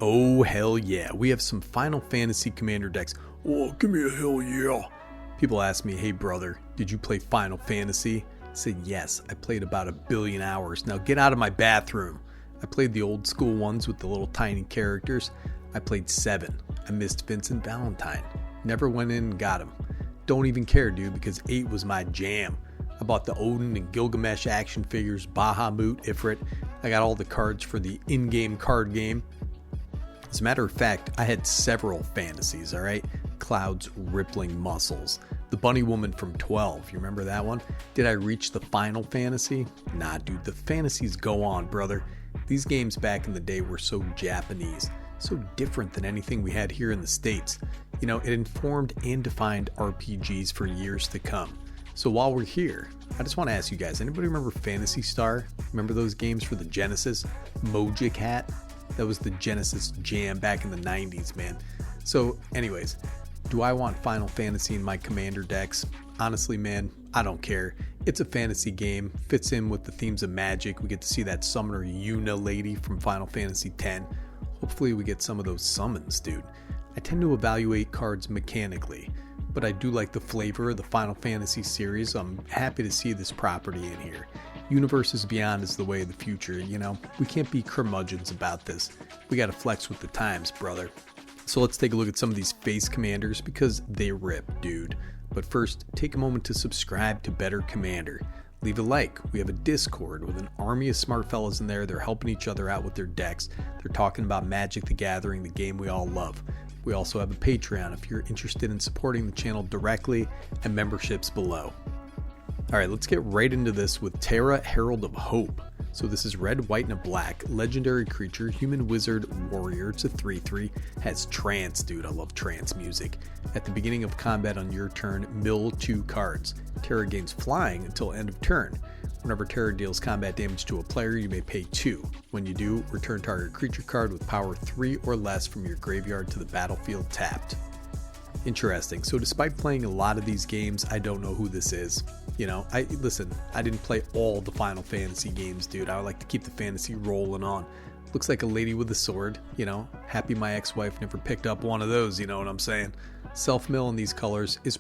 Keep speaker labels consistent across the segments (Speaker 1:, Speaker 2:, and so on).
Speaker 1: Oh, hell yeah. We have some Final Fantasy Commander decks. Oh, give me a hell yeah. People ask me, hey brother, did you play Final Fantasy? I said, yes, I played about 1 billion hours. Now get out of my bathroom. I played the old school ones with the little tiny characters. I played 7. I missed Vincent Valentine. Never went in and got him. Don't even care, dude, because 8 was my jam. I bought the Odin and Gilgamesh action figures, Bahamut, Ifrit. I got all the cards for the in-game card game. As a matter of fact, I had several fantasies, alright? Cloud's rippling muscles. The bunny woman from 12, you remember that one? Did I reach the final fantasy? Nah, dude, the fantasies go on, brother. These games back in the day were so Japanese, so different than anything we had here in the States. You know, it informed and defined RPGs for years to come. So while we're here, I just want to ask you guys, anybody remember Phantasy Star? Remember those games for the Genesis? Mojic Hat? That was the Genesis jam back in the 90s, man. So anyways, do I want Final Fantasy in my Commander decks? Honestly, man, I don't care. It's a fantasy game, fits in with the themes of magic. We get to see that summoner Yuna lady from Final Fantasy X. Hopefully we get some of those summons, dude. I tend to evaluate cards mechanically, but I do like the flavor of the Final Fantasy series. I'm happy to see this property in here. Universes Beyond is the way of the future, you know? We can't be curmudgeons about this. We gotta flex with the times, brother. So let's take a look at some of these face commanders because they rip, dude. But first, take a moment to subscribe to Better Commander. Leave a like. We have a Discord with an army of smart fellas in there. They're helping each other out with their decks. They're talking about Magic the Gathering, the game we all love. We also have a Patreon if you're interested in supporting the channel directly, and memberships below. Alright, let's get right into this with Terra, Herald of Hope. So this is red, white, and a black. Legendary creature, human wizard, warrior. It's a 3/3. Has trance, dude. I love trance music. At the beginning of combat on your turn, mill 2 cards. Terra gains flying until end of turn. Whenever Terra deals combat damage to a player, you may pay 2. When you do, return target creature card with power 3 or less from your graveyard to the battlefield tapped. Interesting. So despite playing a lot of these games, I don't know who this is. You know, I didn't play all the Final Fantasy games, dude. I would like to keep the fantasy rolling on. Looks like a lady with a sword, you know. Happy my ex-wife never picked up one of those, you know what I'm saying? Self-mill in these colors is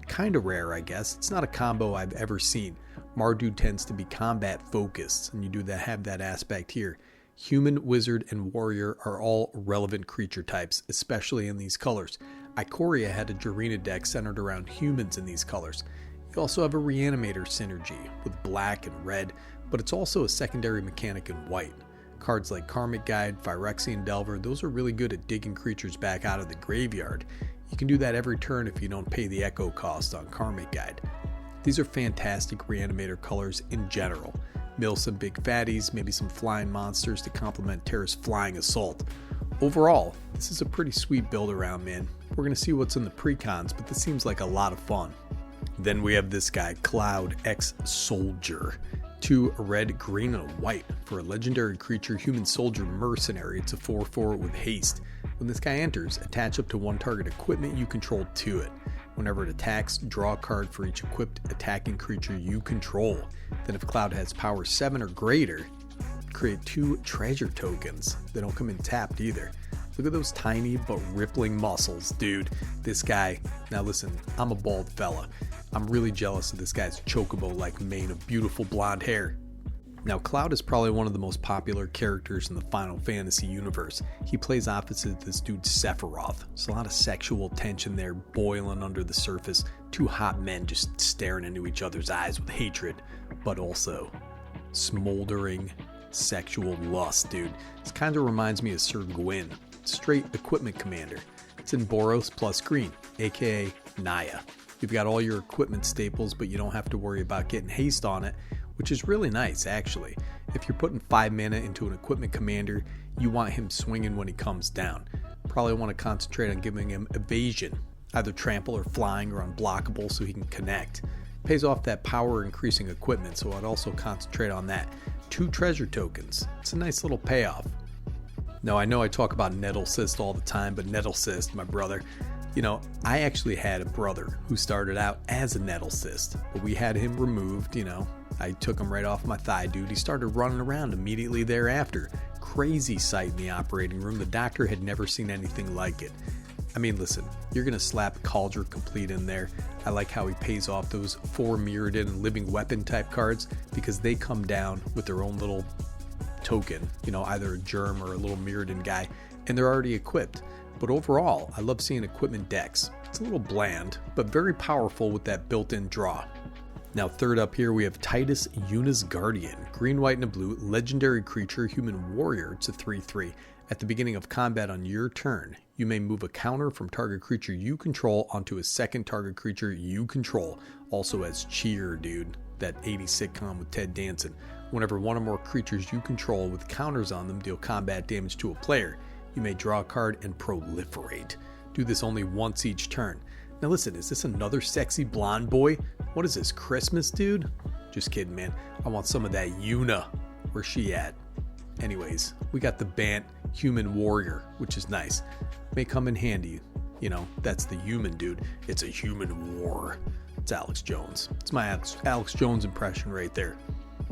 Speaker 1: kind of rare, I guess. It's not a combo I've ever seen. Mardu tends to be combat focused, and you do that, have that aspect here. Human, wizard, and warrior are all relevant creature types, especially in these colors. Ikoria had a Jarina deck centered around humans in these colors. You also have a Reanimator synergy with black and red, but it's also a secondary mechanic in white. Cards like Karmic Guide, Phyrexian Delver, those are really good at digging creatures back out of the graveyard. You can do that every turn if you don't pay the echo cost on Karmic Guide. These are fantastic Reanimator colors in general. Mill some big fatties, maybe some flying monsters to complement Terra's flying assault. Overall, this is a pretty sweet build around, man. We're going to see what's in the precons, but this seems like a lot of fun. Then we have this guy, Cloud X Soldier. 2 red, green, and a white. For a legendary creature, human soldier mercenary, it's a 4/4 with haste. When this guy enters, attach up to 1 target equipment you control to it. Whenever it attacks, draw a card for each equipped attacking creature you control. Then if Cloud has power 7 or greater, create 2 treasure tokens. They don't come in tapped either. Look at those tiny but rippling muscles, dude. This guy, now listen, I'm a bald fella. I'm really jealous of this guy's chocobo-like mane of beautiful blonde hair. Now, Cloud is probably one of the most popular characters in the Final Fantasy universe. He plays opposite this dude Sephiroth. There's a lot of sexual tension there boiling under the surface. 2 hot men just staring into each other's eyes with hatred, but also smoldering sexual lust, dude. This kind of reminds me of Sir Gwyn, straight equipment commander. It's in Boros plus green, aka Naya. You've got all your equipment staples, but you don't have to worry about getting haste on it, which is really nice, actually. If you're putting 5 mana into an equipment commander, you want him swinging when he comes down. Probably want to concentrate on giving him evasion, either trample or flying or unblockable so he can connect. Pays off that power increasing equipment, so I'd also concentrate on that. 2 treasure tokens. It's a nice little payoff. Now, I know I talk about Nettlecyst all the time, but Nettlecyst, my brother, you know, I actually had a brother who started out as a Nettlecyst, but we had him removed, you know. I took him right off my thigh, dude. He started running around immediately thereafter. crazy sight in the operating room. The doctor had never seen anything like it. I mean, listen, you're going to slap Cauldron Complete in there. I like how he pays off those 4 Mirrodin and Living Weapon type cards because they come down with their own little token, you know, either a Germ or a little Mirrodin guy, and they're already equipped. But overall, I love seeing equipment decks. It's a little bland, but very powerful with that built-in draw. Now, third up here, we have Tidus, Yuna's Guardian. Green, white, and a blue, legendary creature, human warrior. It's a 3/3. At the beginning of combat on your turn, you may move a counter from target creature you control onto a second target creature you control. Also as Cheer, dude. That 80s sitcom with Ted Danson. Whenever one or more creatures you control with counters on them deal combat damage to a player, you may draw a card and proliferate. Do this only once each turn. Now listen, is this another sexy blonde boy? What is this, Christmas, dude? Just kidding, man. I want some of that Yuna. Where's she at? Anyways, we got the Bant Human Warrior, which is nice. May come in handy. You know, that's the human dude. It's a human war. It's Alex Jones. It's my Alex Jones impression right there.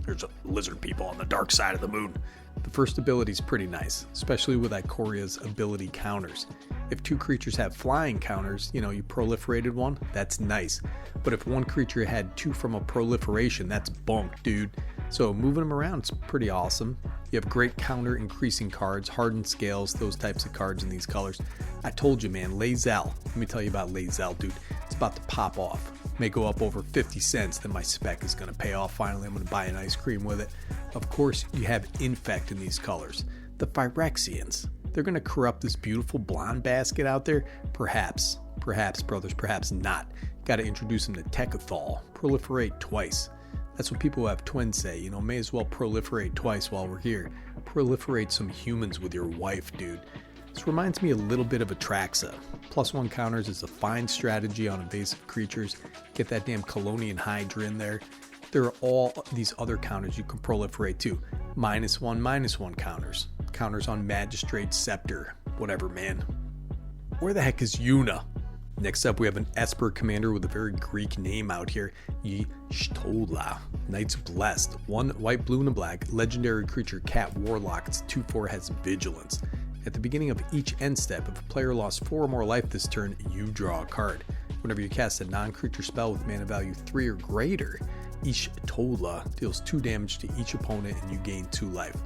Speaker 1: There's a lizard people on the dark side of the moon. The first ability is pretty nice, especially with Ikoria's ability counters. If 2 creatures have flying counters, you know, you proliferated one, that's nice. But if one creature had 2 from a proliferation, that's bunk, dude. So moving them around is pretty awesome. You have great counter increasing cards, hardened scales, those types of cards in these colors. I told you, man, Lae'zel. Let me tell you about Lae'zel, dude. It's about to pop off. May go up over 50 cents, then my spec is going to pay off. Finally, I'm going to buy an ice cream with it. Of course, you have Infect in these colors. The Phyrexians. They're going to corrupt this beautiful blonde basket out there? Perhaps, brothers, perhaps not. Got to introduce them to Techathol. Proliferate twice. That's what people who have twins say, you know, may as well proliferate twice while we're here. Proliferate some humans with your wife, dude. This reminds me a little bit of Atraxa. +1 counters is a fine strategy on invasive creatures. Get that damn Colonian Hydra in there. There are all these other counters you can proliferate too. -1/-1 counters. Counters on Magistrate Scepter. Whatever, man. Where the heck is Yuna? Next up, we have an Esper commander with a very Greek name out here. Y'shtola. Knights Blessed. 1 white, blue, and a black. Legendary creature, cat, warlock. It's 2/4, has vigilance. At the beginning of each end step, if a player lost 4 or more life this turn, you draw a card. Whenever you cast a non-creature spell with mana value 3 or greater, Y'shtola deals 2 damage to each opponent and you gain 2 life.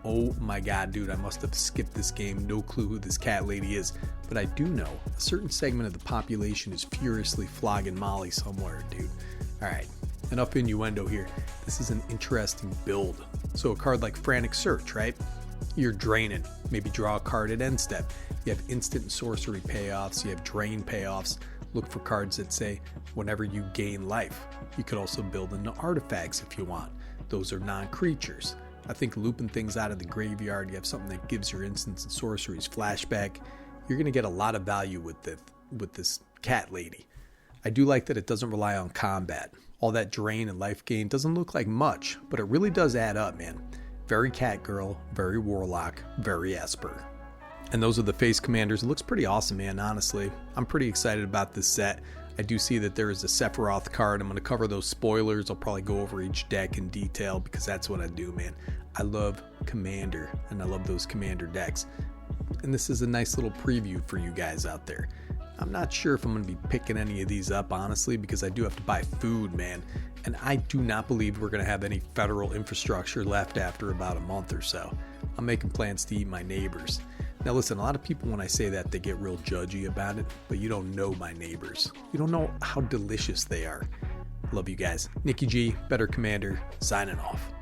Speaker 1: Oh my god, dude, I must have skipped this game. No clue who this cat lady is. But I do know a certain segment of the population is furiously flogging Molly somewhere, dude. Alright, enough innuendo here. This is an interesting build. So a card like Frantic Search, right? You're draining. Maybe draw a card at end step. You have instant and sorcery payoffs. You have drain payoffs. Look for cards that say whenever you gain life. You could also build into artifacts if you want. Those are non-creatures. I think looping things out of the graveyard, you have something that gives your instants and sorceries flashback. You're going to get a lot of value with this cat lady. I do like that it doesn't rely on combat. All that drain and life gain doesn't look like much, but it really does add up, man. Very cat girl, very warlock, very Esper. And those are the face commanders. It looks pretty awesome, man, honestly. I'm pretty excited about this set. I do see that there is a Sephiroth card. I'm going to cover those spoilers. I'll probably go over each deck in detail because that's what I do, man. I love Commander, and I love those Commander decks. And this is a nice little preview for you guys out there. I'm not sure if I'm going to be picking any of these up, honestly, because I do have to buy food, man. And I do not believe we're going to have any federal infrastructure left after about a month or so. I'm making plans to eat my neighbors. Now listen, a lot of people when I say that, they get real judgy about it, but you don't know my neighbors. You don't know how delicious they are. Love you guys. Nikki G, Better Commander, signing off.